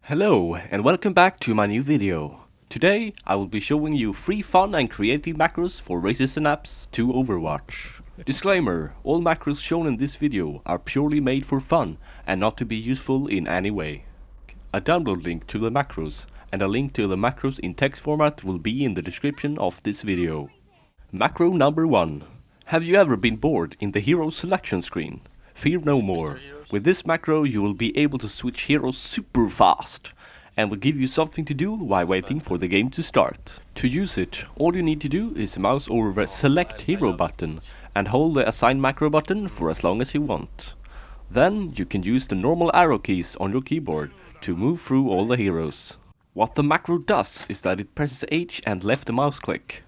Hello and welcome back to my new video. Today I will be showing you free fun and creative macros for Razer Synapse to Overwatch. Disclaimer, all macros shown in this video are purely made for fun and not to be useful in any way. A download link to the macros and a link to the macros in text format will be in the description of this video. Macro number 1. Have you ever been bored in the hero selection screen? Fear no more. With this macro you will be able to switch heroes super fast and will give you something to do while waiting for the game to start. To use it, all you need to do is mouse over the select hero button and hold the assign macro button for as long as you want. Then you can use the normal arrow keys on your keyboard to move through all the heroes. What the macro does is that it presses H and left mouse click,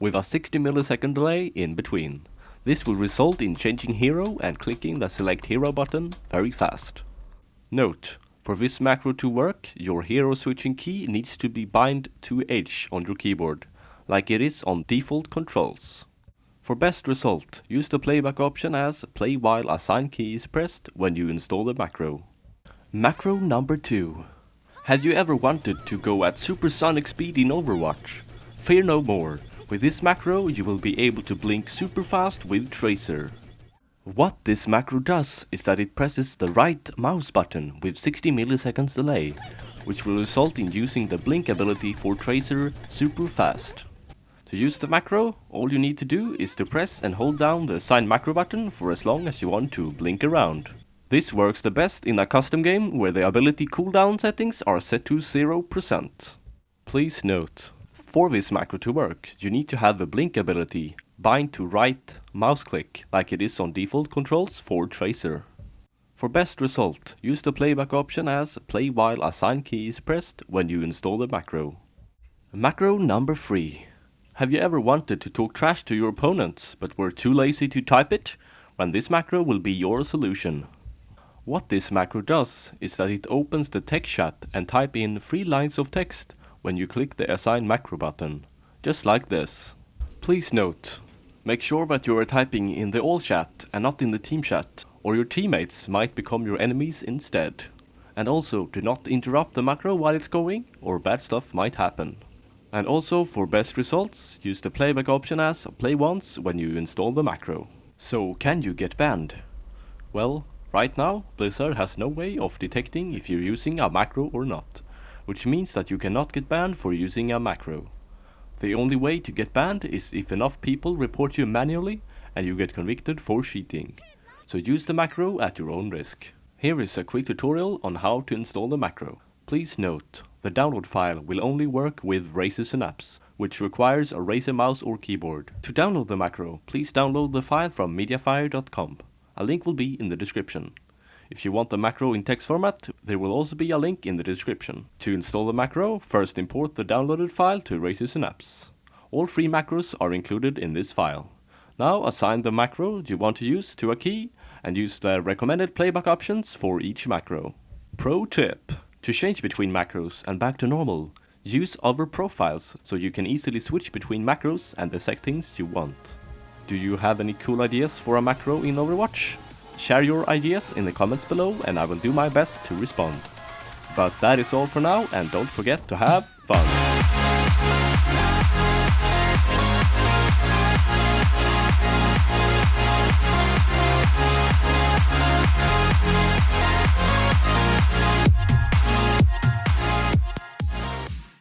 with a 60 millisecond delay in between. This will result in changing hero and clicking the select hero button very fast. Note, for this macro to work, your hero switching key needs to be bind to H on your keyboard, like it is on default controls. For best result, use the playback option as play while assign key is pressed when you install the macro. Macro number 2. Had you ever wanted to go at supersonic speed in Overwatch? Fear no more. With this macro you will be able to blink super fast with Tracer. What this macro does is that it presses the right mouse button with 60 milliseconds delay, which will result in using the blink ability for Tracer super fast. To use the macro, all you need to do is to press and hold down the assign macro button for as long as you want to blink around. This works the best in a custom game where the ability cooldown settings are set to 0%. Please note, for this macro to work, you need to have the blink ability bind to right mouse click like it is on default controls for Tracer. For best result, use the playback option as play while assign key is pressed when you install the macro. Macro number 3. Have you ever wanted to talk trash to your opponents but were too lazy to type it? Then this macro will be your solution. What this macro does is that it opens the text chat and type in 3 lines of text when you click the assign macro button, just like this. Please note, make sure that you are typing in the all chat and not in the team chat, or your teammates might become your enemies instead. And also, do not interrupt the macro while it's going, or bad stuff might happen. And also, for best results, use the playback option as play once when you install the macro. So, can you get banned? Well, right now, Blizzard has no way of detecting if you're using a macro or not, which means that you cannot get banned for using a macro. The only way to get banned is if enough people report you manually and you get convicted for cheating. So use the macro at your own risk. Here is a quick tutorial on how to install the macro. Please note, the download file will only work with Razer Synapse, which requires a Razer mouse or keyboard. To download the macro, please download the file from mediafire.com. A link will be in the description. If you want the macro in text format, there will also be a link in the description. To install the macro, first import the downloaded file to Razer Synapse. All 3 macros are included in this file. Now assign the macro you want to use to a key and use the recommended playback options for each macro. Pro tip: to change between macros and back to normal, use other profiles so you can easily switch between macros and the settings you want. Do you have any cool ideas for a macro in Overwatch? Share your ideas in the comments below and I will do my best to respond. But that is all for now, and don't forget to have fun!